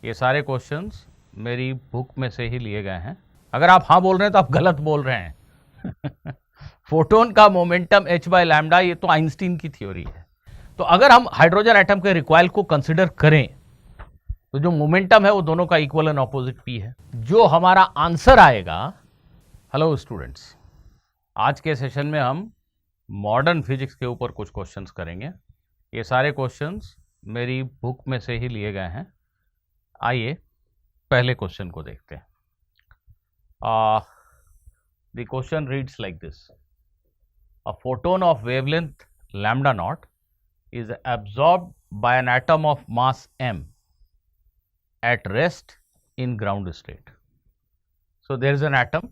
ये सारे क्वेश्चंस मेरी बुक में से ही लिए गए हैं। अगर आप हाँ बोल रहे हैं तो आप गलत बोल रहे हैं। फोटोन का मोमेंटम h बाय लैम्डा, ये तो आइंस्टीन की थ्योरी है। तो अगर हम हाइड्रोजन एटम के रिकॉइल को कंसिडर करें तो जो मोमेंटम है वो दोनों का इक्वल एंड ऑपोजिट p है। जो हमारा आंसर आएगा, हेलो स्टूडेंट्स, आज के सेशन में हम मॉडर्न फिजिक्स के ऊपर कुछ क्वेश्चंस करेंगे। ये सारे क्वेश्चंस मेरी बुक में से ही लिए गए हैं। आइए पहले क्वेश्चन को देखते हैं। The question reads like this: a photon of wavelength lambda naught is absorbed by an atom of mass m at rest in ground state. So there is an atom.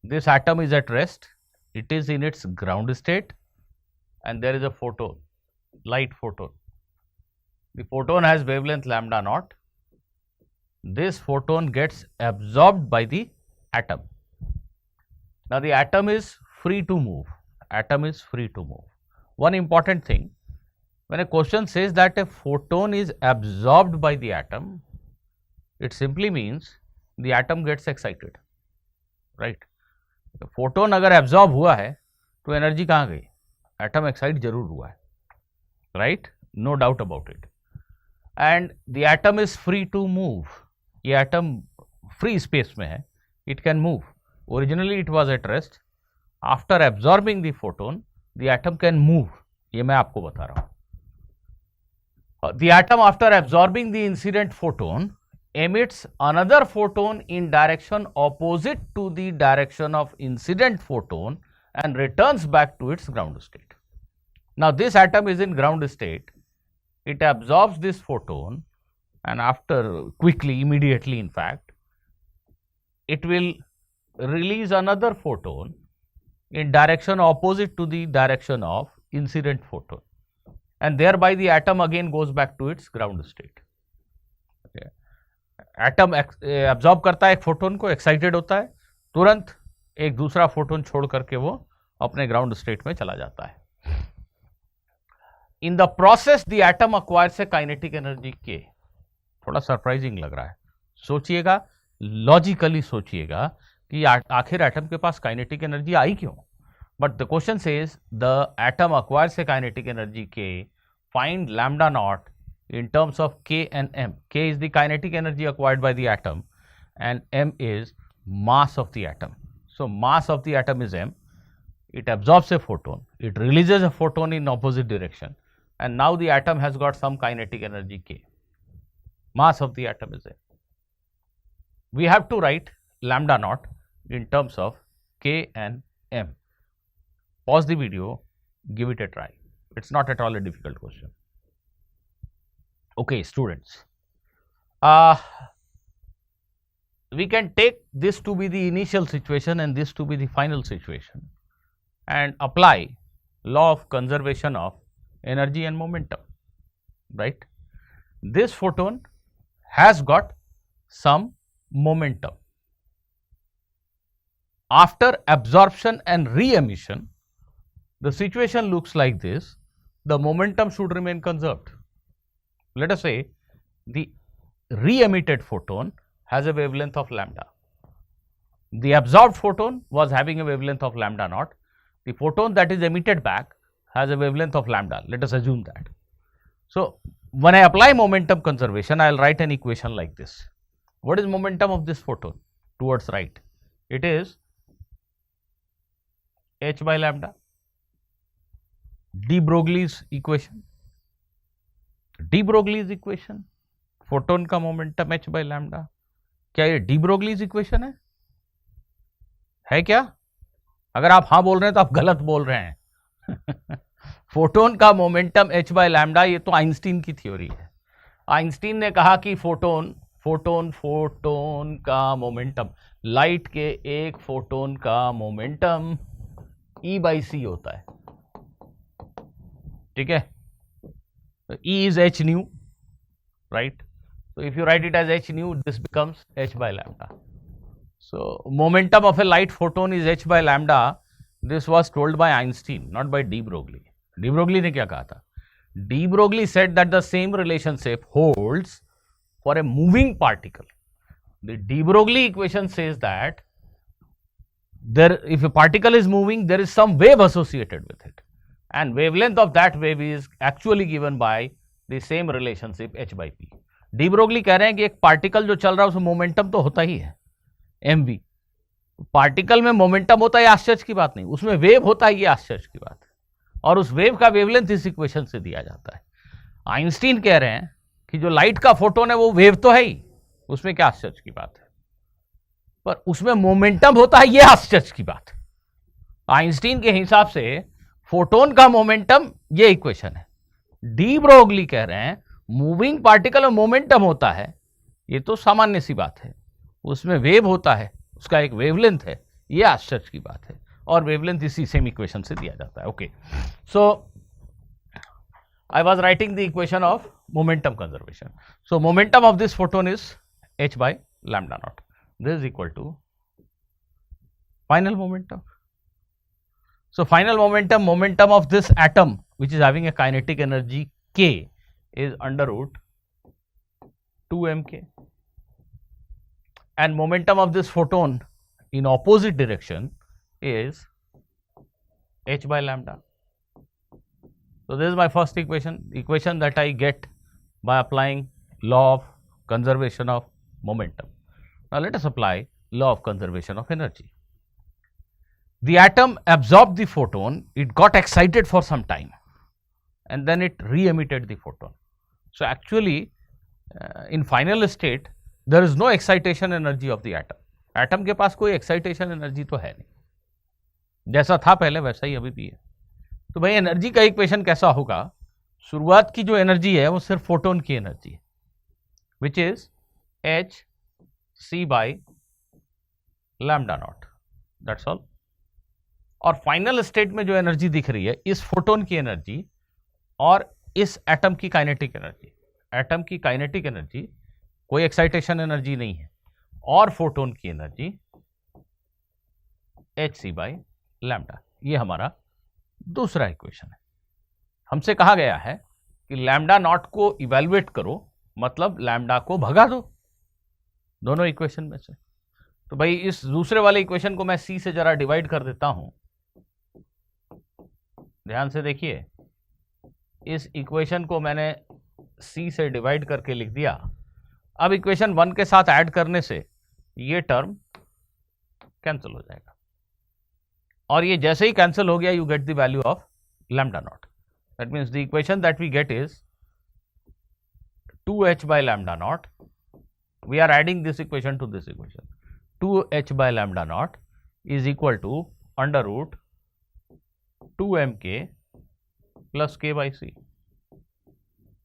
This atom is at rest. It is in its ground state, and there is a photon, light photon. The photon has wavelength lambda naught. This photon gets absorbed by the atom. Now the atom is free to move. Atom is free to move. One important thing, when a question says that a photon is absorbed by the atom, it simply means the atom gets excited, right? Photon अगर absorb हुआ है तो energy कहाँ गई? Atom excite जरूर हुआ है, right? No doubt about it. And the atom is free to move. ये एटम फ्री स्पेस में है, it can move. Originally it was at rest, after absorbing the photon the atom can move. ये मैं आपको बता रहा हूं। The atom after absorbing the incident photon emits another photon in direction opposite to the direction of incident photon and returns back to its ground state. Now this atom is in ground state. It absorbs this photon, and after quickly, immediately in fact, it will release another photon in direction opposite to the direction of incident photon, and thereby the atom again goes back to its ground state. Okay. Atom absorb करता है एक photon को, excited होता है, तुरंत एक दूसरा photon छोड़ करके वो अपने ग्राउंड स्टेट में चला जाता है। In the process the atom acquires a kinetic energy के। थोड़ा सरप्राइजिंग लग रहा है, सोचिएगा, लॉजिकली सोचिएगा कि आखिर एटम के पास काइनेटिक एनर्जी आई क्यों? But the question says the atom acquires a kinetic energy के, find lambda naught in terms of K and M. K is the kinetic energy acquired by the atom and M is mass of the atom. So mass of the atom is M. It absorbs a photon. It releases a photon in opposite direction, and now the atom has got some kinetic energy K. Mass of the atom is M. We have to write lambda naught in terms of K and M. Pause the video, give it a try. It's not at all a difficult question. Okay, students, we can take this to be the initial situation and this to be the final situation and apply law of conservation of energy and momentum, right? This photon has got some momentum. After absorption and re-emission, the situation looks like this. The momentum should remain conserved. Let us say the re-emitted photon has a wavelength of lambda. The absorbed photon was having a wavelength of lambda naught. The photon that is emitted back has a wavelength of lambda. Let us assume that. So when I apply momentum conservation, I will write an equation like this. What is momentum of this photon towards right? It is h by lambda. de Broglie's equation. D Broglie's equation, photon का momentum h by lambda. क्या ये D Broglie's equation है क्या? अगर आप हाँ बोल रहे हैं तो आप गलत बोल रहे हैं। फोटोन का मोमेंटम h बाय लैम्डा, ये तो आइंस्टीन की थ्योरी है। आइंस्टीन ने कहा कि फोटोन का मोमेंटम, लाइट के एक फोटोन का मोमेंटम E बाई सी होता है, ठीक है? E is h nu, right? So if you write it as h nu, this becomes h by lambda. So momentum of a light photon is h by lambda. This was told by Einstein, not by de Broglie. De Broglie ने क्या कहा था? De Broglie said that the same relationship holds for a moving particle. The De Broglie equation says that if a particle is moving, there is some wave associated with it, and wavelength of that wave is actually given by the same relationship h by p. De Broglie कह रहे हैं कि एक particle जो चल रहा है उसमें मोमेंटम तो होता ही है mv. पार्टिकल में मोमेंटम होता है, आश्चर्य की बात नहीं, उसमें वेव होता है, ये आश्चर्य की बात है, और उस वेव का वेवलेंथ इस इक्वेशन से दिया जाता है. आइंस्टीन कह रहे हैं कि जो लाइट का फोटोन है वो वेव तो है ही, उसमें क्या आश्चर्य की बात है, पर उसमें मोमेंटम होता है, ये आश्चर्य की बात है. आइंस्टीन के हिसाब से फोटोन का मोमेंटम ये इक्वेशन है. डी ब्रोगली कह रहे हैं मूविंग पार्टिकल में मोमेंटम होता है, ये तो सामान्य सी बात है, उसमें वेव होता है, उसका एक वेवलेंथ है, ये आश्चर्य की बात है, और वेवलेंथ इसी सेम इक्वेशन से दिया जाता है. Okay, so I was writing the equation of momentum conservation. So momentum of this photon is h by lambda naught. This is equal to final momentum. So final momentum of this atom which is having a kinetic energy k is under root 2mk, and momentum of this photon in opposite direction is h by lambda. So this is my first equation that I get by applying law of conservation of momentum. Now let us apply law of conservation of energy. The atom absorbed the photon, it got excited for some time, and then it re-emitted the photon. So actually in final state there is no excitation energy of the atom. Atom के पास कोई excitation energy तो है नहीं, जैसा था पहले वैसा ही अभी भी है. तो भाई एनर्जी का इक्वेशन कैसा होगा? शुरुआत की जो एनर्जी है वो सिर्फ फोटोन की एनर्जी है, which is h c by lambda naught, that's all. और फाइनल स्टेट में जो एनर्जी दिख रही है इस फोटोन की एनर्जी और इस एटम की काइनेटिक एनर्जी. एटम की काइनेटिक एनर्जी कोई एक्साइटेशन एनर्जी नहीं है, और फोटोन की energy H C by lambda. ये हमारा दूसरा इक्वेशन है. हमसे कहा गया है कि लैम्डा नॉट को इवेल्युएट करो, मतलब लैम्डा को भगा दो दोनों इक्वेशन में से. तो भाई इस दूसरे वाले इक्वेशन को मैं सी से जरा डिवाइड कर देता हूं. ध्यान से देखिए, इस इक्वेशन को मैंने सी से डिवाइड करके लिख दिया. अब इक्वेशन 1 के साथ ऐड करने से ये टर्म कैंसिल हो जाएगा, और ये जैसे ही कैंसिल हो गया you get the value of lambda not. That means the equation that we get is 2h by lambda naught. We are adding this equation to this equation. 2h by lambda naught is equal to under root 2mk plus k by c.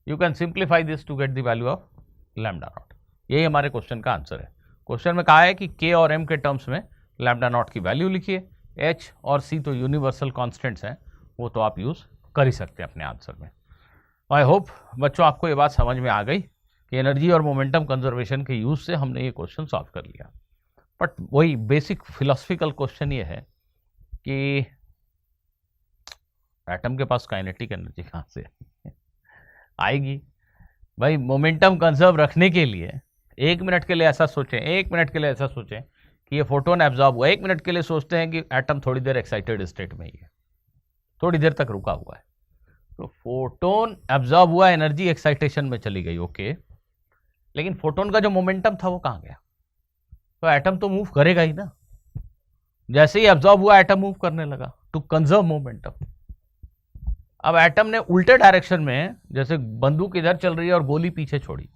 You can simplify this to get the value of lambda naught. यही हमारे question का answer है. Question में कहा है कि k और m के टर्म्स में लैम्डा नॉट की वैल्यू लिखिए. h और c तो यूनिवर्सल कॉन्स्टेंट्स हैं, वो तो आप यूज कर ही सकते हैं अपने आंसर में. आई होप बच्चों आपको ये बात समझ में आ गई कि एनर्जी और मोमेंटम कंजर्वेशन के यूज से हमने ये क्वेश्चन सॉल्व कर लिया. बट वही बेसिक फिलोसफिकल क्वेश्चन ये है कि एटम के पास काइनेटिक एनर्जी कहाँ से आएगी? भाई मोमेंटम कंजर्व रखने के लिए 1 मिनट के लिए ऐसा सोचें, 1 मिनट के लिए ऐसा सोचें कि ये फोटोन एब्जॉर्ब हुआ. 1 मिनट के लिए सोचते हैं कि एटम थोड़ी देर एक्साइटेड स्टेट में ही है, थोड़ी देर तक रुका हुआ है. तो फोटोन एब्जॉर्ब हुआ, एनर्जी एक्साइटेशन में चली गई, ओके. लेकिन फोटोन का जो मोमेंटम था वो कहाँ गया? तो एटम तो मूव करेगा ही ना. जैसे ही एब्जॉर्ब हुआ एटम मूव करने लगा टू कंजर्व मोमेंटम. अब एटम ने उल्टे डायरेक्शन में, जैसे बंदूक इधर चल रही है और गोली पीछे छोड़ी,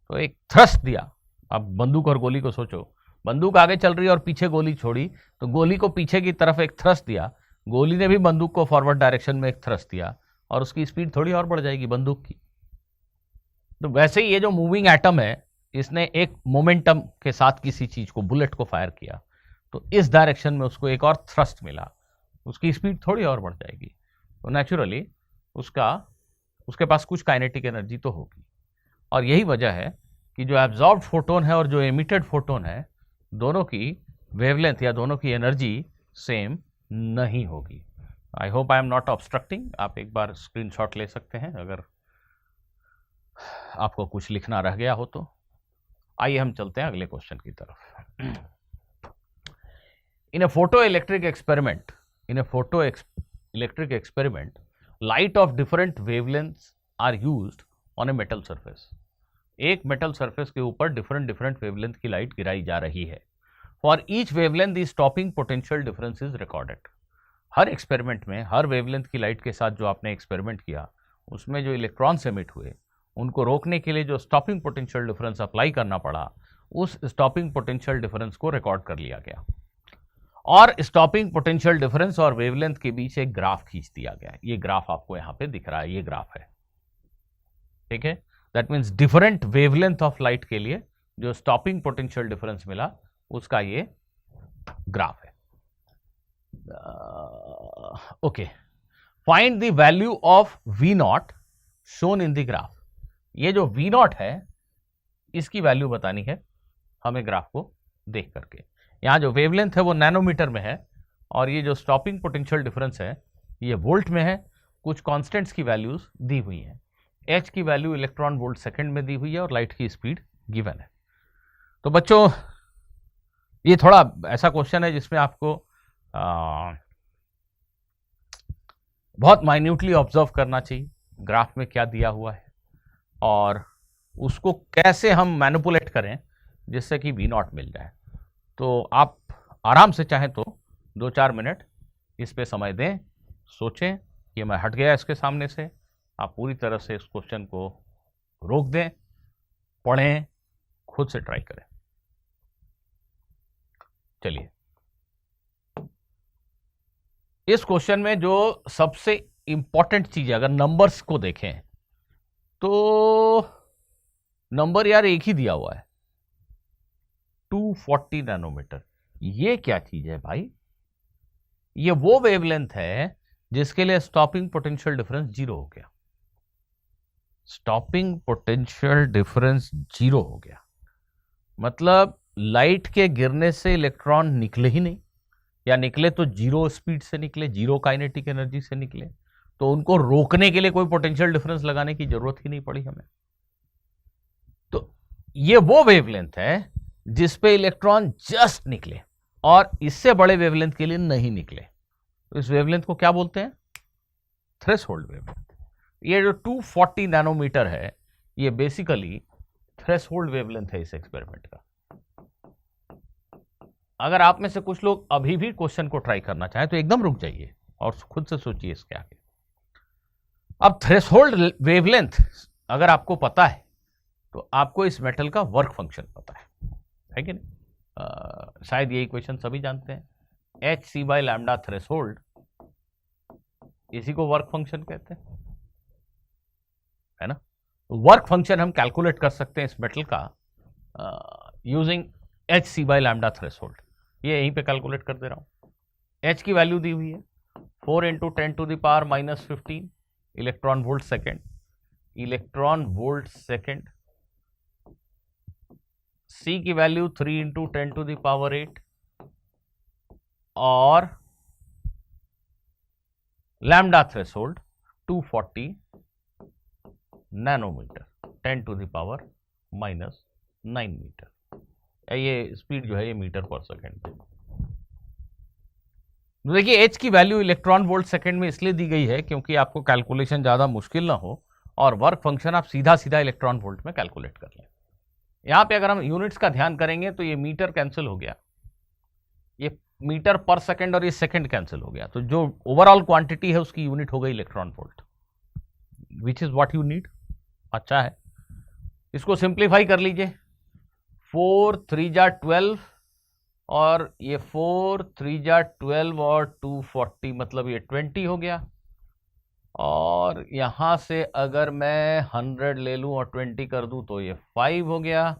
तो एक थ्रस्ट दिया. अब बंदूक और गोली को सोचो, बंदूक आगे चल रही है और पीछे गोली छोड़ी, तो गोली को पीछे की तरफ एक थ्रस्ट दिया, गोली ने भी बंदूक को फॉरवर्ड डायरेक्शन में एक थ्रस्ट दिया, और उसकी स्पीड थोड़ी और बढ़ जाएगी बंदूक की. तो वैसे ही ये जो मूविंग एटम है, इसने एक मोमेंटम के साथ किसी चीज को, बुलेट को फायर किया, तो इस डायरेक्शन में उसको एक और थ्रस्ट मिला, उसकी स्पीड थोड़ी और बढ़ जाएगी. तो नेचुरली उसके पास कुछ काइनेटिक एनर्जी तो होगी. और यही वजह है कि जो एब्जॉर्ब्ड फोटोन है और जो एमिटेड फोटोन है, दोनों की वेवलेंथ या दोनों की एनर्जी सेम नहीं होगी. I hope I am not obstructing. आप एक बार स्क्रीनशॉट ले सकते हैं अगर आपको कुछ लिखना रह गया हो तो। आइए हम चलते हैं अगले क्वेश्चन की तरफ। In a photo electric experiment light of different wavelengths are used on a metal surface. एक मेटल सरफेस के ऊपर डिफरेंट वेवलेंथ की लाइट गिराई जा रही है। For each wavelength the stopping potential difference is recorded. Her experiment में हर wavelength की लाइट के साथ जो आपने एक्सपेरिमेंट किया उसमें जो इलेक्ट्रॉन्स एमिट हुए उनको रोकने के लिए जो स्टॉपिंग पोटेंशियल डिफरेंस अप्लाई करना पड़ा, उस स्टॉपिंग पोटेंशियल डिफरेंस को रिकॉर्ड कर लिया गया और स्टॉपिंग पोटेंशियल डिफरेंस और वेवलेंथ के बीच एक ग्राफ खींच दिया गया। ये ग्राफ आपको यहां पे दिख रहा है, ये ग्राफ है, ठीक है। That means different wavelength of light के लिए जो स्टॉपिंग पोटेंशियल डिफरेंस मिला उसका ये ग्राफ है। Okay, find the value of V not shown in the graph. ये जो वी नॉट है इसकी वैल्यू बतानी है हमें ग्राफ को देख करके। यहाँ जो वेवलेंथ है वो नैनोमीटर में है और ये जो स्टॉपिंग पोटेंशियल डिफरेंस है ये वोल्ट में है। कुछ कांस्टेंट्स की वैल्यूज दी हुई हैं। एच की वैल्यू इलेक्ट्रॉन वोल्ट सेकंड में दी हुई है और लाइट की स्पीड गिवन है। तो बच्चों ये थोड़ा ऐसा क्वेश्चन है जिसमें आपको बहुत माइन्यूटली ऑब्जर्व करना चाहिए ग्राफ में क्या दिया हुआ है और उसको कैसे हम मैनिपुलेट करें जिससे कि वी नॉट मिल जाए। तो आप आराम से चाहें तो 2-4 मिनट इस पे समय दें, सोचें कि मैं हट गया इसके सामने से। आप पूरी तरह से इस क्वेश्चन को रोक दें, पढ़ें, खुद से ट्राई करें। चलिए, इस क्वेश्चन में जो सबसे इंपॉर्टेंट चीज है, अगर नंबर्स को देखें तो नंबर यार एक ही दिया हुआ है 240 नैनोमीटर। ये क्या चीज है भाई? ये वो वेवलेंथ है जिसके लिए स्टॉपिंग पोटेंशियल डिफरेंस 0 हो गया। स्टॉपिंग पोटेंशियल डिफरेंस 0 हो गया मतलब लाइट के गिरने से इलेक्ट्रॉन निकले ही नहीं, या निकले तो 0 स्पीड से निकले, 0 काइनेटिक एनर्जी से निकले। तो उनको रोकने के लिए कोई पोटेंशियल डिफरेंस लगाने की जरूरत ही नहीं पड़ी हमें। तो ये वो वेवलेंथ है जिस पे इलेक्ट्रॉन जस्ट निकले और इससे बड़े वेवलेंथ के लिए नहीं निकले। तो इस वेवलेंथ को क्या बोलते हैं? Threshold wavelength. ये जो 240 नैनोमीटर है ये बेसिकली थ्रेशोल्ड वेवलेंथ है इस एक्सपेरिमेंट का। अगर आप में से कुछ लोग अभी भी क्वेश्चन को ट्राई करना चाहें तो एकदम रुक जाइए और खुद से सोचिए इसके आगे। अब थ्रेशोल्ड वेवलेंथ अगर आपको पता है तो आपको इस मेटल का वर्क फंक्शन पता है कि नहीं? शायद ये इक्वेशन सभी जानते हैं, hc/λ थ्रेशोल्ड, इसी को वर्क फंक्शन कहते हैं, है ना। वर्क फंक्शन हम कैलकुलेट कर सकते हैं इस मेटल का यूजिंग hc/λ थ्रेशोल्ड। ये यहीं पे कैलकुलेट कर दे रहा हूं। h की वैल्यू दी हुई है 4 × 10⁻⁻15 electron volt second. Electron volt second. c की वैल्यू 3 × 10⁸ और लैम्डा थ्रेशोल्ड 240 नैनोमीटर 10⁻⁹ मीटर। ये स्पीड जो है ये मीटर पर सेकेंड है। देखिए h की वैल्यू इलेक्ट्रॉन वोल्ट सेकेंड में इसलिए दी गई है क्योंकि आपको कैलकुलेशन ज़्यादा मुश्किल ना हो और वर्क फंक्शन आप सीधा सीधा इलेक्ट्रॉन वोल्ट में कैलकुलेट कर लें। यहाँ पे अगर हम यूनिट्स का ध्यान करेंगे तो ये मीटर कैंसिल हो गया, ये मीटर पर सेकेंड और ये सेकेंड कैंसिल हो गया। तो जो ओवरऑल क्वांटिटी है उसकी यूनिट हो गई electron volt, which is what you need. अच्छा है, इसको सिंप्लीफाई कर लीजिए। 4 3 जा 12 और ये 4 3 जा 12 और 240 मतलब ये 20 हो गया। और यहाँ से अगर मैं 100 ले लूँ और 20 कर दूँ तो ये 5 हो गया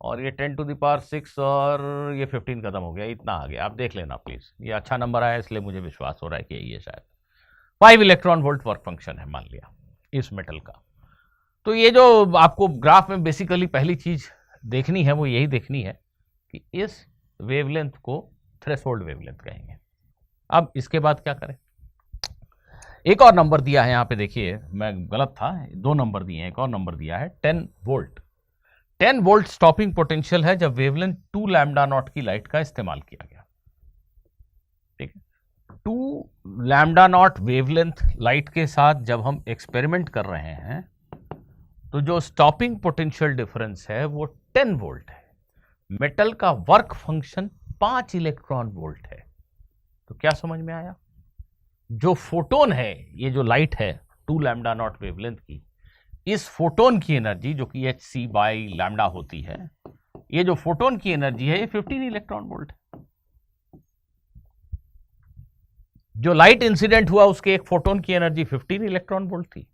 और ये 10⁶ और ये 15 खत्म हो गया। इतना आ गया, आप देख लेना प्लीज़। ये अच्छा नंबर आया इसलिए मुझे विश्वास हो रहा है कि यही है शायद। 5 इलेक्ट्रॉन वोल्ट वर्क फंक्शन है मान लिया इस मेटल का। तो ये जो आपको ग्राफ में बेसिकली पहली चीज़ देखनी है वो यही देखनी है कि इस वेवलेंथ को थ्रेशोल्ड वेवलेंथ कहेंगे। अब इसके बाद क्या करें? एक और नंबर दिया है यहाँ पे, देखिए मैं गलत था, 2 नंबर दिए हैं, एक और नंबर दिया है 10 वोल्ट। 10 वोल्ट स्टॉपिंग पोटेंशियल है जब वेवलेंथ 2 लैम्डा नॉट की लाइट का इस्तेमाल किया गया। ठीक है, 2 लैम्डा नॉट वेवलेंथ लाइट के साथ जब हम एक्सपेरिमेंट कर रहे हैं तो जो स्टॉपिंग पोटेंशियल डिफरेंस है वो 10 वोल्ट है। मेटल का वर्क फंक्शन 5 इलेक्ट्रॉन वोल्ट है। तो क्या समझ में आया? जो फोटोन है, ये जो लाइट है 2 लैम्डा नॉट वेवलेंथ की, इस फोटोन की एनर्जी जो कि hc बाई लैम्डा होती है, ये जो फोटोन की एनर्जी है ये 15 इलेक्ट्रॉन वोल्ट है। जो लाइट इंसिडेंट हुआ उसके एक फोटोन की एनर्जी 15 इलेक्ट्रॉन वोल्ट थी।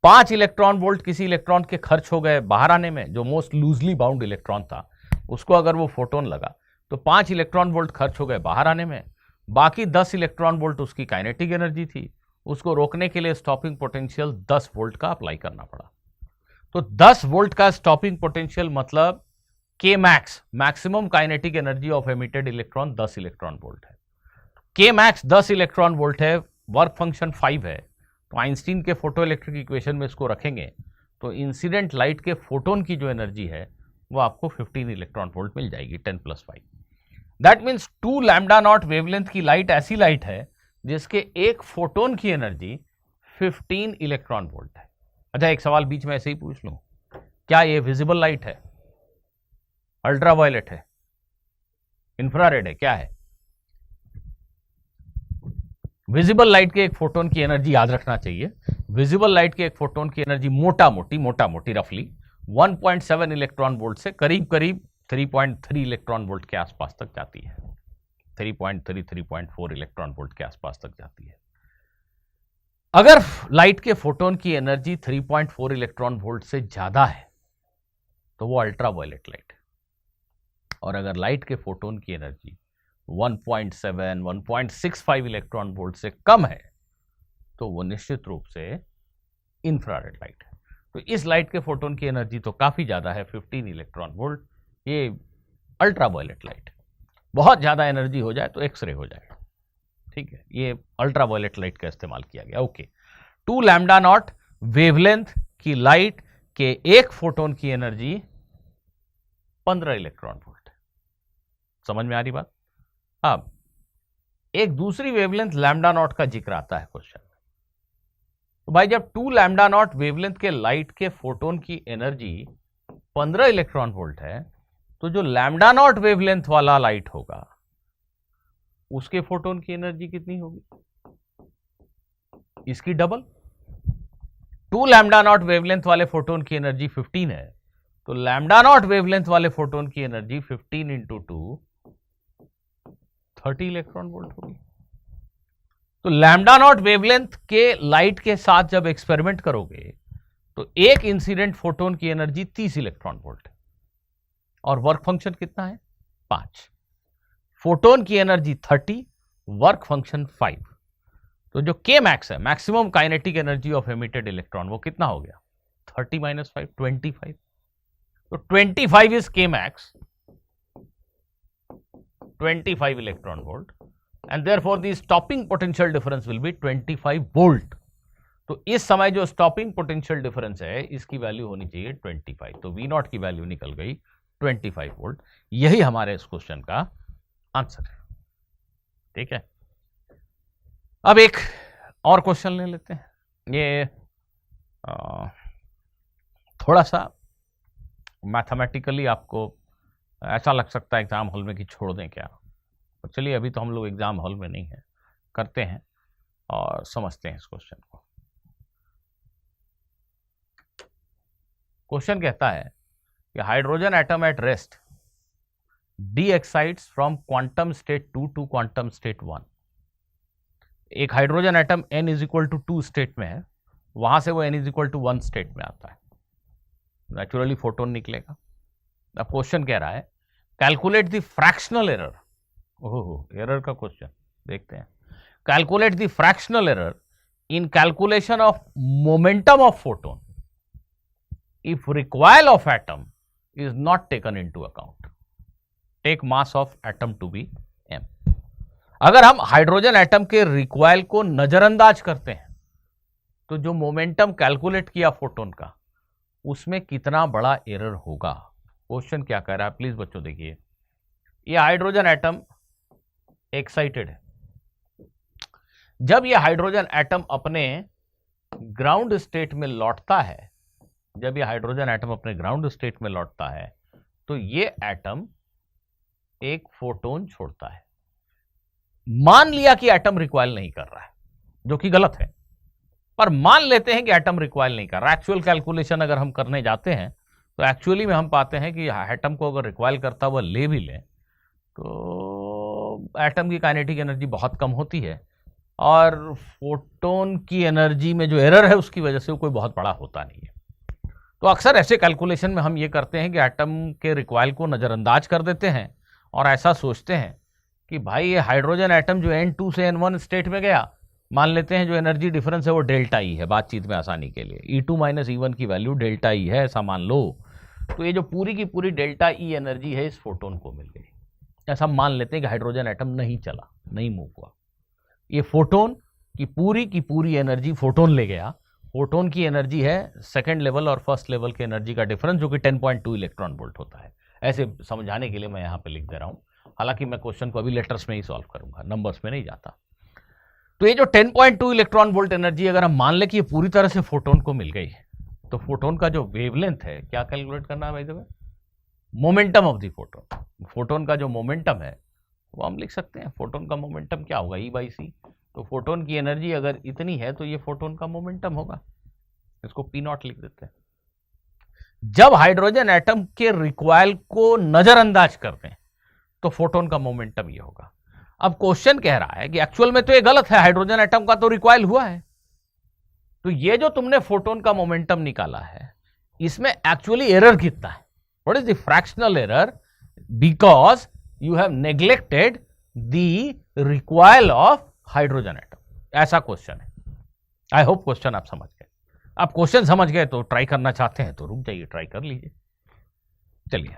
5 इलेक्ट्रॉन वोल्ट किसी इलेक्ट्रॉन के खर्च हो गए बाहर आने में, जो मोस्ट लूजली बाउंड इलेक्ट्रॉन था, उसको अगर वो फोटोन लगा तो 5 इलेक्ट्रॉन वोल्ट खर्च हो गए बाहर आने में। बाकी 10 इलेक्ट्रॉन वोल्ट उसकी काइनेटिक एनर्जी थी। उसको रोकने के लिए स्टॉपिंग पोटेंशियल 10 वोल्ट का अप्लाई करना पड़ा। तो 10 वोल्ट का स्टॉपिंग पोटेंशियल मतलब के max, maximum kinetic energy of emitted electron 10 electron volt है। के मैक्स 10 इलेक्ट्रॉन वोल्ट है, वर्क फंक्शन 5 है। तो आइंस्टीन के फोटो इलेक्ट्रिक इक्वेशन में इसको रखेंगे तो इंसिडेंट लाइट के फोटोन की जो एनर्जी है वो आपको 15 इलेक्ट्रॉन वोल्ट मिल जाएगी, 10 + 5। That means 2 lambda naught wavelength की लाइट ऐसी लाइट है जिसके एक फोटोन की एनर्जी 15 इलेक्ट्रॉन वोल्ट है। अच्छा, एक सवाल बीच में ऐसे ही पूछ लूं, क्या ये विजिबल लाइट है, अल्ट्रावायलेट है, इंफ्रारेड है, क्या है? विजिबल लाइट के एक फोटोन की एनर्जी याद रखना चाहिए। विजिबल लाइट के एक फोटोन की एनर्जी मोटा मोटी रफली 1.7 इलेक्ट्रॉन वोल्ट से करीब करीब 3.3 इलेक्ट्रॉन वोल्ट के आसपास तक जाती है। 3.3 3.4 इलेक्ट्रॉन वोल्ट के आसपास तक जाती है। अगर लाइट के फोटोन की एनर्जी 3.4 इलेक्ट्रॉन वोल्ट से ज्यादा है तो वो अल्ट्रावायलेट लाइट है। और अगर लाइट के फोटोन की एनर्जी 1.7 1.65 इलेक्ट्रॉन वोल्ट से कम है तो वो निश्चित रूप से इंफ्रारेड लाइट है। तो इस लाइट के फोटोन की एनर्जी तो काफी ज्यादा है, 15 इलेक्ट्रॉन वोल्ट। ये अल्ट्रावायलेट लाइट। बहुत ज्यादा एनर्जी हो जाए तो एक्सरे हो जाएगा। ठीक है, ये अल्ट्रावायलेट लाइट का इस्तेमाल किया गया। ओके, 2 लैम्डा नॉट वेवलेंथ की लाइट के एक फोटोन की एनर्जी 15 इलेक्ट्रॉन वोल्ट। समझ में आ रही बात? अब एक दूसरी वेवलेंथ लैम्डा नॉट का जिक्र आता है क्वेश्चन में। तो भाई जब 2 लैम्डा नॉट वेवलेंथ के लाइट के फोटोन की एनर्जी 15 इलेक्ट्रॉन वोल्ट है तो जो लैम्डा नॉट वेवलेंथ वाला लाइट होगा उसके फोटोन की एनर्जी कितनी होगी? इसकी डबल। 2 लैम्डा नॉट वेवलेंथ वाले फोटोन की एनर्जी 15 है तो लैम्डा नॉट वेवलेंथ वाले फोटोन की एनर्जी 15 इंटू 2 30 इलेक्ट्रॉन वोल्ट होगी। तो लैम्डा नॉट वेवलेंथ के लाइट के साथ जब एक्सपेरिमेंट करोगे तो एक इंसिडेंट फोटोन की एनर्जी 30 इलेक्ट्रॉन वोल्ट है और वर्क फंक्शन कितना है? 5। फोटोन की एनर्जी 30, वर्क फंक्शन 5। तो जो के मैक्स है, maximum kinetic energy of emitted electron, वो कितना हो गया? 30 - 5 25। तो 25 इज के max, 25 electron volt, and therefore the stopping potential difference will be 25 volt. तो इस समय जो स्टॉपिंग पोटेंशियल डिफरेंस है इसकी वैल्यू होनी चाहिए 25। तो वी नॉट की वैल्यू निकल गई 25 वोल्ट। यही हमारे इस क्वेश्चन का आंसर है। ठीक है, अब एक और क्वेश्चन ले लेते हैं। ये थोड़ा सा मैथमेटिकली आपको ऐसा लग सकता है एग्जाम हॉल में कि छोड़ दें क्या, तो चलिए अभी तो हम लोग एग्जाम हॉल में नहीं है, करते हैं और समझते हैं इस क्वेश्चन को। क्वेश्चन कहता है कि hydrogen atom at rest de excites from quantum state 2 to quantum state 1। एक हाइड्रोजन एटम n = 2 स्टेट में है, वहां से वो n = 1 स्टेट में आता है, नेचुरली फोटोन निकलेगा। अब क्वेश्चन कह रहा है कैलकुलेट द फ्रैक्शनल एरर। ओहो, एरर का क्वेश्चन देखते हैं। Calculate the fractional error in calculation of momentum of photon if recoil of atom is not taken into account. Take mass of atom to be m. अगर हम hydrogen atom के recoil को नजरअंदाज करते हैं तो जो मोमेंटम कैलकुलेट किया फोटोन का, उसमें कितना बड़ा एरर होगा। क्वेश्चन क्या कह रहा है प्लीज बच्चों देखिए, ये हाइड्रोजन एटम एक्साइटेड है। जब ये हाइड्रोजन एटम अपने ग्राउंड स्टेट में लौटता है, जब ये हाइड्रोजन एटम अपने ग्राउंड स्टेट में लौटता है तो ये एटम एक फोटोन छोड़ता है। मान लिया कि एटम रिक्वाइल नहीं कर रहा है, जो कि गलत है, पर मान लेते हैं कि एटम रिक्वाइल नहीं कर रहा। एक्चुअल कैलकुलेशन अगर हम करने जाते हैं तो एक्चुअली में हम पाते हैं कि एटम को अगर रिक्वाइल करता हुआ ले भी ले तो एटम की काइनेटिक एनर्जी बहुत कम होती है और फोटोन की एनर्जी में जो एरर है उसकी वजह से वो कोई बहुत बड़ा होता नहीं है। तो अक्सर ऐसे कैलकुलेशन में हम ये करते हैं कि एटम के रिक्वाइल को नज़रअंदाज कर देते हैं और ऐसा सोचते हैं कि भाई ये हाइड्रोजन एटम जो N2 से N1 स्टेट में गया, मान लेते हैं जो एनर्जी डिफरेंस है वो डेल्टा ई है, बातचीत में आसानी के लिए E2 माइनस E1 की वैल्यू डेल्टा ई है, ऐसा मान लो। तो ये जो पूरी की पूरी डेल्टा ई एनर्जी है इस फोटोन को मिल गई। ऐसा मान लेते हैं कि हाइड्रोजन एटम नहीं चला, नहीं मूव हुआ, ये फोटोन की पूरी एनर्जी फोटोन ले गया। फोटोन की एनर्जी है सेकंड लेवल और फर्स्ट लेवल के एनर्जी का डिफरेंस, जो कि 10.2 इलेक्ट्रॉन वोल्ट होता है। ऐसे समझाने के लिए मैं यहाँ पे लिख दे रहा हूँ, हालांकि मैं क्वेश्चन को अभी लेटर्स में ही सॉल्व करूंगा, नंबर्स में नहीं जाता। तो ये जो 10.2 इलेक्ट्रॉन वोल्ट एनर्जी अगर हम मान लें कि ये पूरी तरह से फोटोन को मिल गई, तो फोटोन का जो वेवलेंथ है, क्या कैलकुलेट करना है भाई साहब, momentum of the photon. Photon का जो मोमेंटम है वो हम लिख सकते हैं, फोटोन का मोमेंटम क्या होगा, E/c। तो फोटोन की एनर्जी अगर इतनी है तो ये फोटोन का मोमेंटम होगा, इसको P0 लिख देते हैं। जब हाइड्रोजन एटम के रिक्वाइल को नजरअंदाज करते हैं तो फोटोन का मोमेंटम ये होगा। अब क्वेश्चन कह रहा है कि एक्चुअल में तो ये गलत है, हाइड्रोजन एटम का तो रिक्वाइल हुआ है, तो ये जो तुमने फोटोन का मोमेंटम निकाला है इसमें एक्चुअली एरर कितना है, what is the fractional error, because you have neglected the recoil of hydrogen atom. ऐसा क्वेश्चन है। आई होप क्वेश्चन आप समझ गए। आप क्वेश्चन समझ गए तो ट्राई करना चाहते हैं तो रुक जाइए, ट्राई कर लीजिए। चलिए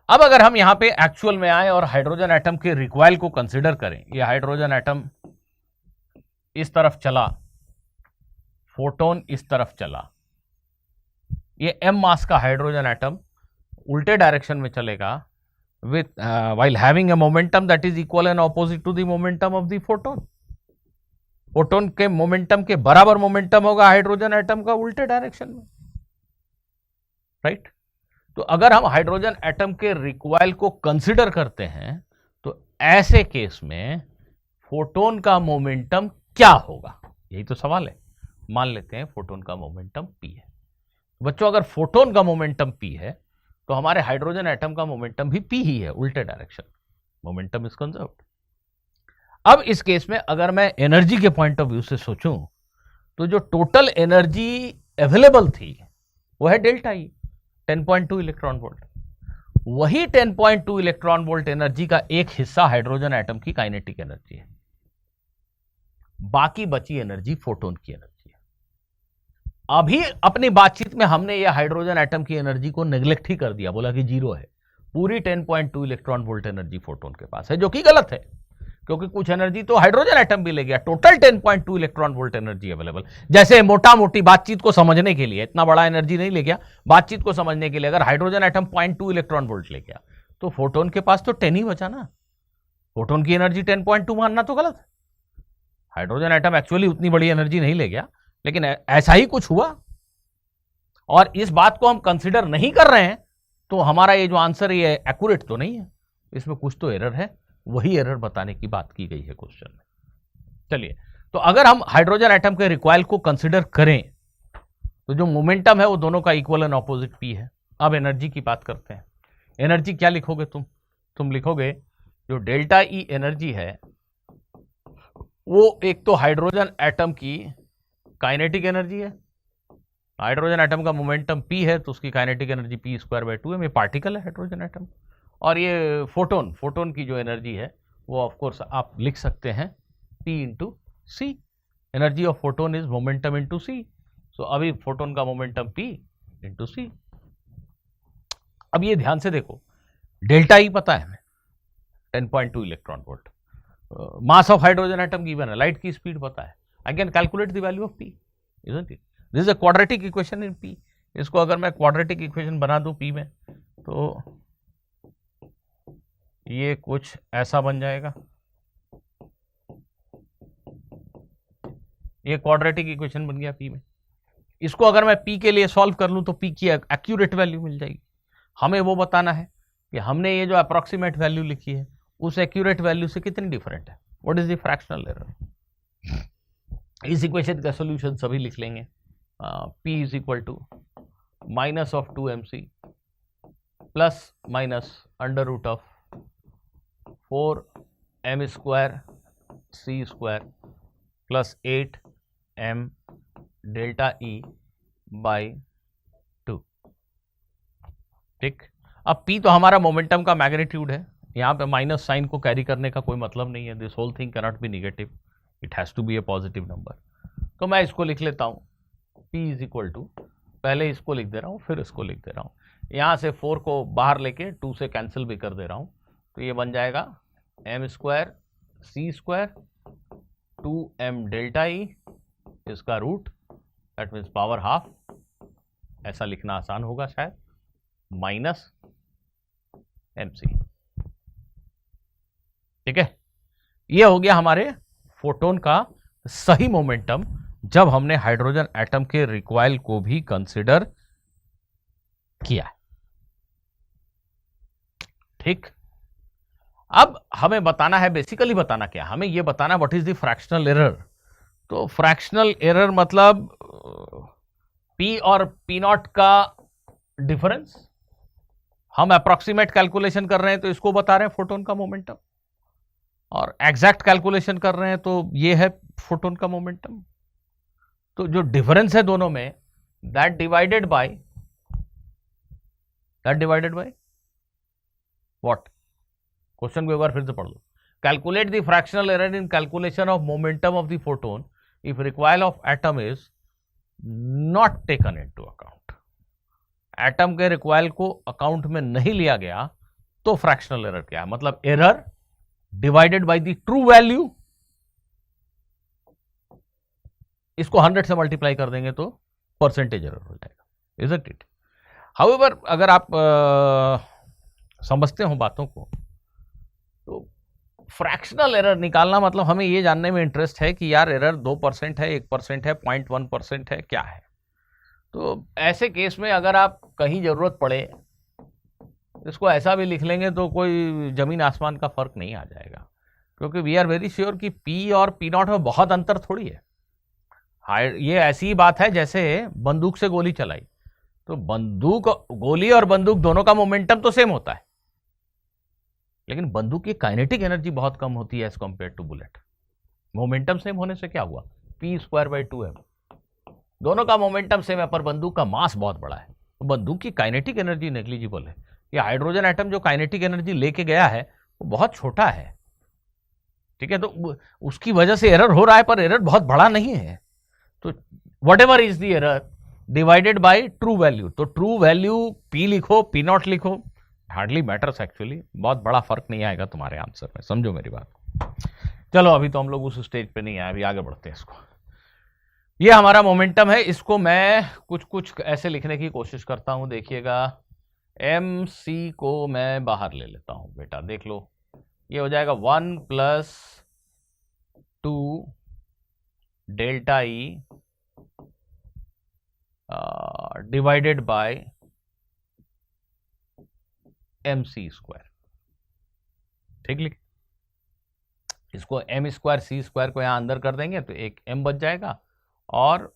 अब अगर हम यहां पे एक्चुअल में आए और हाइड्रोजन एटम के रिक्वाइल को कंसीडर करें, ये हाइड्रोजन एटम इस तरफ चला, फोटोन इस तरफ चला, ये m मास का हाइड्रोजन एटम उल्टे डायरेक्शन में चलेगा with while having a momentum that is equal and opposite to the momentum of the photon। Photon के मोमेंटम के बराबर मोमेंटम होगा हाइड्रोजन एटम का उल्टे डायरेक्शन में, राइट। तो अगर हम हाइड्रोजन एटम के रिक्वाइल को कंसिडर करते हैं तो ऐसे केस में फोटोन का मोमेंटम क्या होगा, यही तो सवाल है। मान लेते हैं फोटोन का मोमेंटम p है। बच्चों अगर फोटोन का मोमेंटम p है तो हमारे हाइड्रोजन एटम का मोमेंटम भी p ही है, उल्टे डायरेक्शन, मोमेंटम इज कंजर्व्ड। अब इस केस में अगर मैं एनर्जी के पॉइंट ऑफ व्यू से सोचूं तो जो टोटल एनर्जी अवेलेबल थी वो है डेल्टा ई, 10.2 इलेक्ट्रॉन वोल्ट। वही 10.2 इलेक्ट्रॉन वोल्ट एनर्जी का एक हिस्सा हाइड्रोजन एटम की काइनेटिक एनर्जी है, बाकी बची एनर्जी फोटोन की एनर्जी है। अभी अपनी बातचीत में हमने ये हाइड्रोजन एटम की एनर्जी को नेग्लेक्ट ही कर दिया, बोला कि जीरो है। पूरी 10.2 इलेक्ट्रॉन वोल्ट एनर्जी फोटोन के पास है, जो कि गलत है, क्योंकि कुछ एनर्जी तो हाइड्रोजन एटम भी ले गया। Total 10.2 electron volt energy available. जैसे मोटा मोटी बातचीत को समझने के लिए, इतना बड़ा एनर्जी नहीं ले गया, बातचीत को समझने के लिए अगर हाइड्रोजन एटम 0.2 इलेक्ट्रॉन वोल्ट ले गया तो फोटोन के पास तो 10 ही बचा ना। फोटोन की एनर्जी 10.2 मानना तो गलत है। हाइड्रोजन एटम एक्चुअली उतनी बड़ी एनर्जी नहीं ले गया, लेकिन ऐसा ही कुछ हुआ और इस बात को हम कंसिडर नहीं कर रहे हैं, तो हमारा ये जो आंसर ये एक्यूरेट तो नहीं है, इसमें कुछ तो एरर है। वही एरर बताने की बात की गई है क्वेश्चन में। चलिए, तो अगर हम हाइड्रोजन एटम के रिक्वाइल को कंसिडर करें तो जो मोमेंटम है वो दोनों का इक्वल एंड ऑपोजिट p है। अब एनर्जी की बात करते हैं। एनर्जी क्या लिखोगे तुम लिखोगे जो डेल्टा ई एनर्जी है वो एक तो हाइड्रोजन एटम की काइनेटिक एनर्जी है। हाइड्रोजन एटम का मोमेंटम p है तो उसकी काइनेटिक एनर्जी p²/2 है। ये पार्टिकल है हाइड्रोजन एटम। और ये फोटोन की जो एनर्जी है वो ऑफ कोर्स आप लिख सकते हैं p इंटू सी। Energy of photon is momentum into सी। सो अभी फोटोन का मोमेंटम p इंटू सी। अब ये ध्यान से देखो, डेल्टा ई पता है हमें 10.2 electron volt, mass of hydrogen atom given है, लाइट की स्पीड पता है, I can calculate the value of P, isn't it? This is a quadratic equation in P. इसको अगर मैं क्वाड्रेटिक इक्वेशन बना दूं पी में, तो ये कुछ ऐसा बन जाएगा। ये क्वाड्रेटिक इक्वेशन बन गया पी में। इसको अगर मैं पी के लिए सॉल्व कर लूं तो पी की एक्यूरेट वैल्यू मिल जाएगी। हमें वो बताना है कि हमने ये जो अप्रोक्सीमेट वैल्यू लिखी है उस एक्यूरेट वैल्यू से कितनी डिफरेंट है, what is the fractional error. इस इक्वेशन का सॉल्यूशन सभी लिख लेंगे। P is equal to minus of 2mc plus minus under root of 4m square c square plus 8m delta E by 2। ठीक, अब p तो हमारा मोमेंटम का मैग्नीट्यूड है, यहाँ पे माइनस साइन को कैरी करने का कोई मतलब नहीं है। This whole thing cannot be negative, it has to be a positive number. तो मैं इसको लिख लेता हूँ, p इज इक्वल टू, पहले इसको लिख दे रहा हूँ फिर इसको लिख दे रहा हूँ, यहाँ से 4 को बाहर लेके 2 से कैंसिल भी कर दे रहा हूँ, तो ये बन जाएगा m square c square 2m delta e, इसका root, that means power half, ऐसा लिखना आसान होगा शायद, माइनस mc। ठीक है, ये हो गया हमारे फोटोन का सही मोमेंटम जब हमने हाइड्रोजन एटम के रिकॉइल को भी कंसिडर किया है। ठीक, अब हमें बताना है, बेसिकली बताना क्या, हमें यह बताना what is the fractional error. तो फ्रैक्शनल एरर मतलब P और P0 का डिफरेंस। हम अप्रोक्सीमेट कैलकुलेशन कर रहे हैं तो इसको बता रहे हैं फोटोन का मोमेंटम, और एग्जैक्ट कैलकुलेशन कर रहे हैं तो ये है फोटोन का मोमेंटम। तो जो डिफरेंस है दोनों में, that divided by what, question को एक बार फिर से पढ़ लो। Calculate the fractional error in calculation of momentum of the photon if recoil of atom is not taken into account. Atom के रिक्वायल को अकाउंट में नहीं लिया गया तो फ्रैक्शनल एरर क्या है, मतलब error divided by the true value, इसको 100 से मल्टीप्लाई कर देंगे तो परसेंटेज एरर हो जाएगा, इजंट इट? हाउएवर अगर आप समझते हो बातों को, तो फ्रैक्शनल एरर निकालना मतलब हमें ये जानने में इंटरेस्ट है कि यार एरर 2% है, 1% है, 0.1% है, क्या है। तो ऐसे केस में अगर आप कहीं जरूरत पड़े, इसको ऐसा भी लिख लेंगे तो कोई जमीन आसमान का फर्क नहीं आ जाएगा, क्योंकि वी आर वेरी श्योर कि P और P0 में बहुत अंतर थोड़ी है। ये ऐसी ही बात है जैसे बंदूक से गोली चलाई, तो बंदूक, गोली और बंदूक दोनों का मोमेंटम तो सेम होता है, लेकिन बंदूक की काइनेटिक एनर्जी बहुत कम होती है as compare to bullet. Momentum same होने से क्या हुआ, p²/2m, दोनों का मोमेंटम सेम है पर बंदूक का मास बहुत बड़ा है, तो बंदूक की काइनेटिक एनर्जी नेग्लिजिबल है। ये हाइड्रोजन एटम जो काइनेटिक एनर्जी लेके गया है वो बहुत छोटा है, ठीक है, तो उसकी वजह से एरर हो रहा है, पर एरर बहुत बड़ा नहीं है। तो what ever is the error divided by true value, तो ट्रू वैल्यू P लिखो, P0 लिखो, हार्डली मैटर्स एक्चुअली, बहुत बड़ा फर्क नहीं आएगा तुम्हारे आंसर में, समझो मेरी बात। चलो अभी तो हम लोग उस स्टेज पे नहीं आए, अभी आगे बढ़ते हैं। इसको, ये हमारा मोमेंटम है, इसको मैं कुछ ऐसे लिखने की कोशिश करता हूं, देखिएगा। mc को मैं बाहर ले लेता हूं बेटा, देख लो, ये हो जाएगा 1 + 2 delta E divided by mc²। ठीक, लिख, इसको m²c² को यहां अंदर कर देंगे तो एक m बच जाएगा, और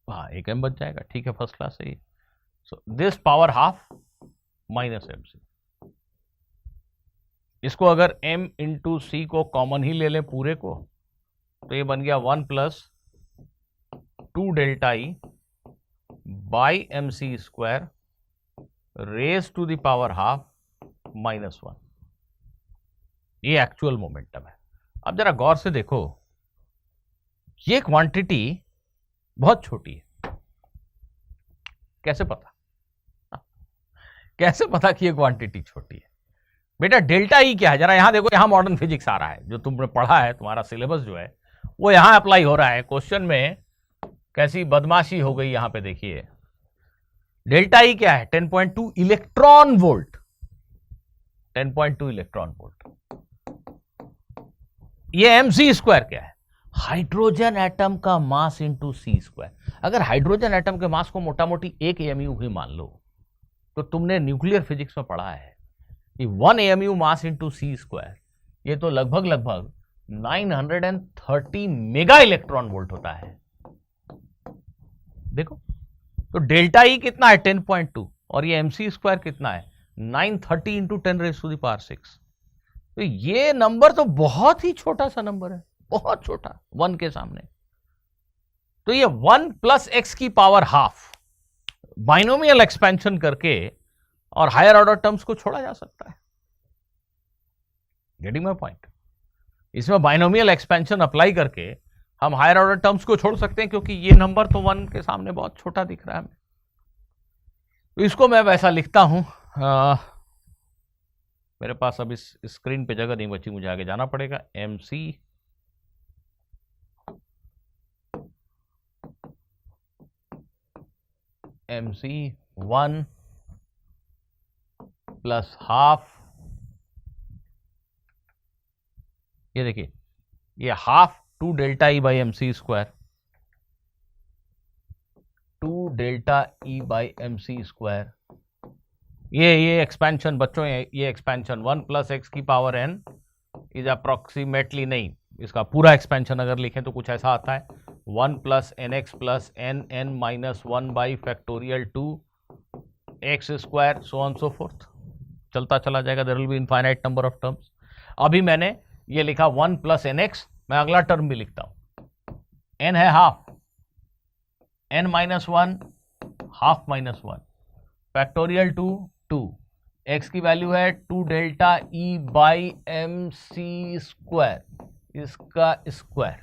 हाँ एक m बच जाएगा, ठीक है, फर्स्ट क्लास है ये। So this power half minus mc, इसको अगर m इंटू c को कॉमन ही ले लें पूरे को, तो ये बन गया 1 + 2 delta E by mc² raise to the power half -1। ये एक्चुअल मोमेंटम है। अब जरा गौर से देखो, ये क्वांटिटी बहुत छोटी है, कैसे पता? कैसे पता कि ये क्वांटिटी छोटी है? बेटा डेल्टा ई क्या है, जरा यहां देखो, यहां मॉडर्न फिजिक्स आ रहा है, जो तुमने पढ़ा है, तुम्हारा सिलेबस जो है वो यहां अप्लाई हो रहा है क्वेश्चन में। कैसी बदमाशी हो गई यहां पे देखिए। डेल्टा ई क्या है? 10.2 इलेक्ट्रॉन वोल्ट। 10.2 electron volt. ये एमसी स्क्वायर क्या है? हाइड्रोजन एटम का मास इंटू सी स्क्वायर। अगर हाइड्रोजन एटम के मास को मोटा मोटी 1 एमयू भी मान लो, तो तुमने न्यूक्लियर फिजिक्स में पढ़ा है कि 1 एमयू मास इंटू सी स्क्वायर, ये तो लगभग 930 मेगा इलेक्ट्रॉन वोल्ट होता है। देखो, तो डेल्टा ई कितना है? 10.2, और ये एमसी स्क्वायर कितना है? 930 इंटू 10⁶। तो ये नंबर तो बहुत ही छोटा सा नंबर है, बहुत छोटा, 1 के सामने। तो ये 1 प्लस एक्स की पावर हाफ बाइनोमियल एक्सपेंशन करके और हायर ऑर्डर टर्म्स को छोड़ा जा सकता है। Getting my point? इसमें बाइनोमियल एक्सपेंशन अप्लाई करके हम हायर ऑर्डर टर्म्स को छोड़ सकते हैं, क्योंकि ये नंबर तो 1 के सामने बहुत छोटा दिख रहा है हमें। तो इसको मैं वैसा लिखता हूं, मेरे पास अब इस स्क्रीन पे जगह नहीं बची, मुझे आगे जाना पड़ेगा। MC 1 प्लस हाफ, ये देखिए, ये half 2 delta E by MC square, 2 delta E by MC square. ये एक्सपेंशन बच्चों, ये एक्सपेंशन 1 प्लस एक्स की पावर n इज अप्रोक्सीमेटली, नहीं, इसका पूरा एक्सपेंशन अगर लिखें तो कुछ ऐसा आता है, 1 plus N X plus N N minus 1 by factorial 2 X square, so on so forth, चलता चला जाएगा। There will be infinite number of terms. अभी मैंने ये लिखा 1 प्लस एन एक्स, मैं अगला टर्म भी लिखता हूं, n है half, n minus 1 half minus 1 factorial 2 2, x की वैल्यू है 2 delta E by M C square, इसका स्क्वायर।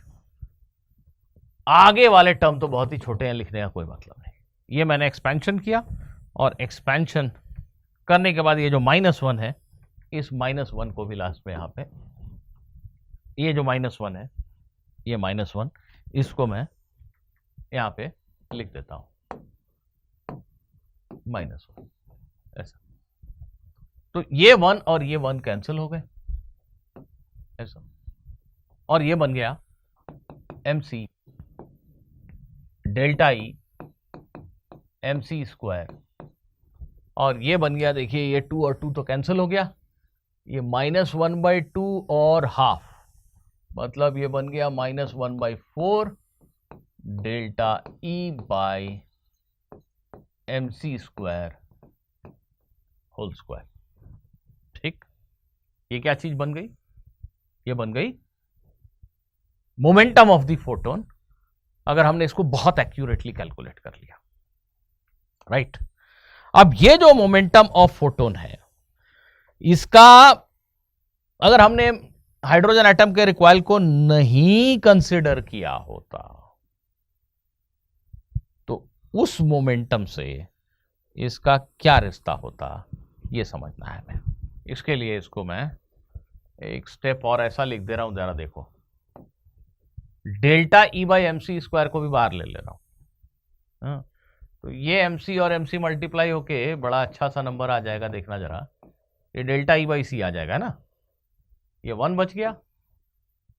आगे वाले टर्म तो बहुत ही छोटे हैं, लिखने का कोई मतलब नहीं। ये मैंने एक्सपेंशन किया, और एक्सपेंशन करने के बाद ये जो -1 है, इस -1 को भी लास्ट में यहां पे, ये जो -1 है, ये -1, इसको मैं यहां पे लिख देता हूं -1, ऐसा। तो ये 1 और ये 1 कैंसिल हो गए, ऐसा, और ये बन गया MC delta E MC square, और ये बन गया, देखिए ये 2 और 2 तो कैंसिल हो गया, ये -1/2 और हाफ, मतलब ये बन गया -1/4 delta E by MC square whole square. ठीक, ये क्या चीज बन गई? ये बन गई मोमेंटम ऑफ द फोटोन, अगर हमने इसको बहुत एक्यूरेटली कैलकुलेट कर लिया, राइट। अब ये जो मोमेंटम ऑफ फोटोन है, इसका अगर हमने हाइड्रोजन एटम के रिकॉइल को नहीं कंसिडर किया होता, तो उस मोमेंटम से इसका क्या रिश्ता होता, ये समझना है हमें। इसके लिए इसको मैं एक स्टेप और ऐसा लिख दे रहा हूं, जरा देखो, delta E by MC square को भी बाहर ले रहा हूं, तो ये एमसी और एमसी मल्टीप्लाई होके बड़ा अच्छा सा नंबर आ जाएगा, देखना जरा, ये डेल्टा ई बाई सी आ जाएगा ना, ये 1 बच गया,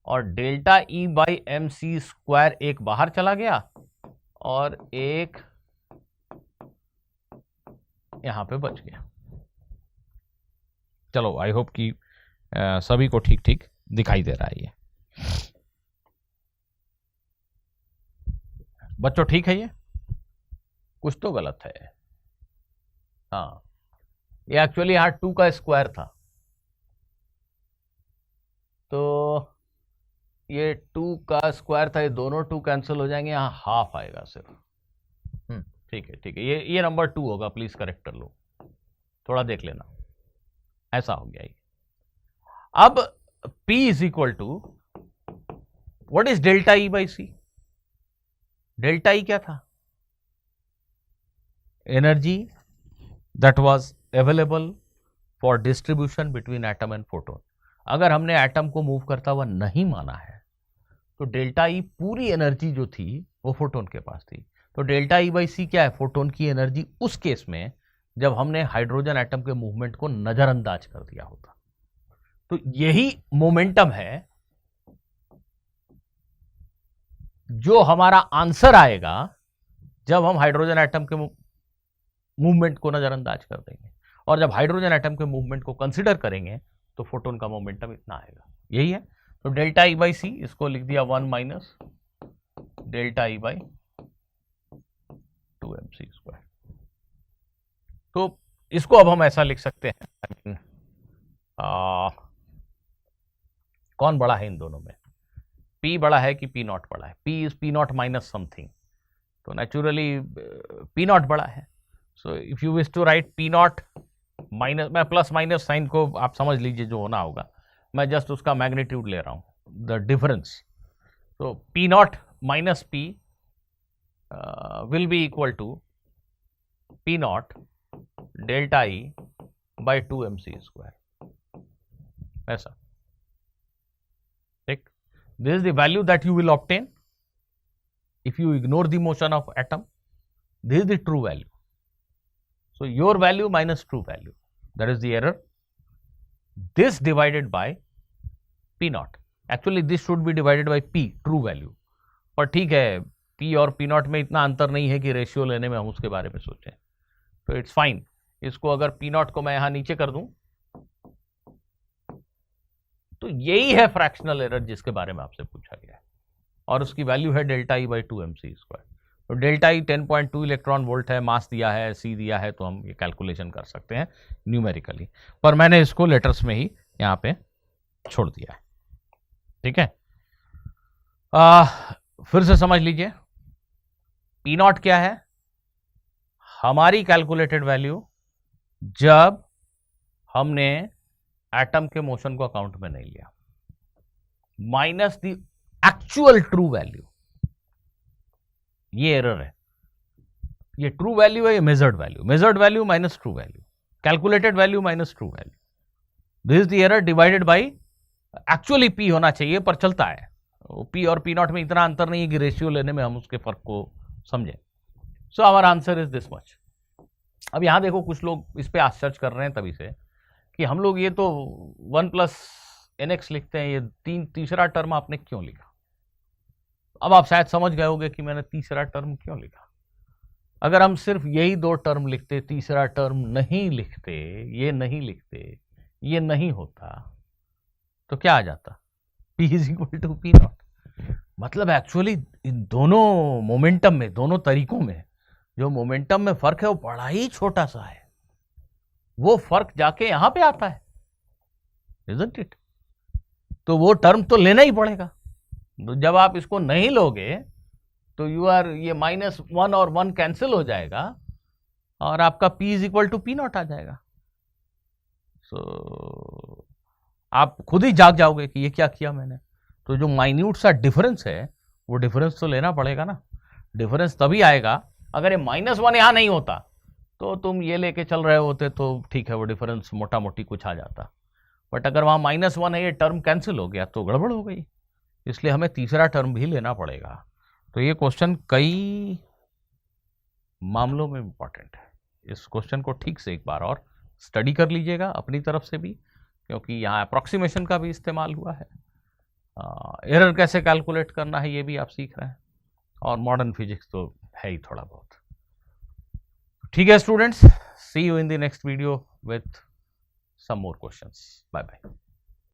और delta E by MC square एक बाहर चला गया, और एक यहां पे बच गया। चलो, आई होप कि सभी को ठीक ठीक दिखाई दे रहा है। ये बच्चों ठीक है? ये कुछ तो गलत है। हाँ, ये एक्चुअली यहां 2 का स्क्वायर था, तो ये 2 का स्क्वायर था, ये दोनों 2 कैंसिल हो जाएंगे, यहां हाफ आएगा सिर्फ। ठीक है, ठीक है, ये नंबर 2 होगा, प्लीज करेक्ट कर लो, थोड़ा देख लेना, ऐसा हो गया ये। अब P is equal to, what is delta E by C? Delta E क्या था? Energy that was available for distribution between atom and photon. अगर हमने एटम को मूव करता हुआ नहीं माना है तो डेल्टा ई पूरी एनर्जी जो थी वो फोटोन के पास थी। तो डेल्टा ई बाई सी क्या है? फोटोन की एनर्जी उस केस में जब हमने हाइड्रोजन एटम के मूवमेंट को नजरअंदाज कर दिया होता। तो यही मोमेंटम है जो हमारा आंसर आएगा जब हम हाइड्रोजन एटम के मूवमेंट को नजरअंदाज कर देंगे, और जब हाइड्रोजन एटम के मूवमेंट को कंसिडर करेंगे तो फोटोन का मोमेंटम इतना आएगा। यही है। तो डेल्टा ई बाई सी, इसको लिख दिया 1 minus delta E by 2mc²। तो इसको अब हम ऐसा लिख सकते हैं, कौन बड़ा है इन दोनों में? P बड़ा है कि P नॉट बड़ा है? P is P not minus something, तो नेचुरली P नॉट बड़ा है। So if you wish to write P not minus, मैं प्लस माइनस साइन को आप समझ लीजिए जो होना होगा, मैं जस्ट उसका मैग्नीट्यूड ले रहा हूं, द डिफरेंस। तो P not minus P will be equal to P not delta E by 2mc², ऐसा। ठीक, this is the value that you will obtain if you ignore the motion of atom. This is the true value. So your value minus true value, that is the error. This divided by P naught. Actually this should be divided by P, true value. पर ठीक है, P और P naught में इतना अंतर नहीं है कि रेशियो लेने में हम उसके बारे में सोचें, तो इट्स फाइन। इसको अगर P naught को मैं यहां नीचे कर दूं तो यही है फ्रैक्शनल एरर जिसके बारे में आपसे पूछा गया है, और उसकी वैल्यू है डेल्टा ई बाई 2mc²। तो डेल्टा ई 10.2 इलेक्ट्रॉन वोल्ट है, मास दिया है, सी दिया है, तो हम ये कैलकुलेशन कर सकते हैं न्यूमेरिकली, पर मैंने इसको लेटर्स में ही यहां पे छोड़ दिया है। ठीक है, फिर से समझ लीजिए, पी नॉट क्या है? हमारी कैलकुलेटेड वैल्यू जब हमने एटम के मोशन को अकाउंट में नहीं लिया, minus the actual true value. ये एरर है, ये ट्रू वैल्यू है, ये measured value, measured value minus true value, calculated value minus true value. This is the error divided by, actually P होना चाहिए पर चलता है, पी और पी नॉट में इतना अंतर नहीं है कि रेशियो लेने में हम उसके फर्क को समझें। So our answer is this much. अब यहां देखो, कुछ लोग इस पे आश्चर्य कर रहे हैं तभी से कि हम लोग ये तो 1 प्लस NX लिखते हैं, ये तीसरा टर्म आपने क्यों लिखा? अब आप शायद समझ गए होंगे कि मैंने तीसरा टर्म क्यों लिखा। अगर हम सिर्फ यही 2 टर्म लिखते, तीसरा टर्म नहीं लिखते, ये नहीं लिखते, ये नहीं होता, तो क्या आ जाता? P is equal to P not. मतलब एक्चुअली इन दोनों मोमेंटम में, दोनों तरीकों में जो मोमेंटम में फर्क है वो बड़ा ही छोटा सा है, वो फर्क जाके यहां पे आता है, isn't it? तो वो टर्म तो लेना ही पड़ेगा। तो जब आप इसको नहीं लोगे तो ये -1 और 1 कैंसिल हो जाएगा और आपका P is equal to P naught आ जाएगा। सो आप खुद ही जाग जाओगे कि ये क्या किया मैंने। तो जो माइन्यूट सा डिफरेंस है वो डिफरेंस तो लेना पड़ेगा ना। डिफरेंस तभी आएगा अगर ये -1 यहां नहीं होता, तो तुम ये लेके चल रहे होते तो ठीक है, वो डिफरेंस मोटा मोटी कुछ आ जाता, बट अगर वहां -1 है, ये टर्म कैंसिल हो गया तो गड़बड़ हो गई, इसलिए हमें तीसरा टर्म भी लेना पड़ेगा। तो ये क्वेश्चन कई मामलों में इंपॉर्टेंट है। इस क्वेश्चन को ठीक से एक बार और स्टडी कर लीजिएगा अपनी तरफ से भी, क्योंकि यहाँ अप्रॉक्सीमेशन का भी इस्तेमाल हुआ है, एरर कैसे कैलकुलेट करना है ये भी आप सीख रहे हैं, और मॉडर्न फिजिक्स तो है ही थोड़ा बहुत। ठीक है students, see you in the next video with some more questions. Bye bye.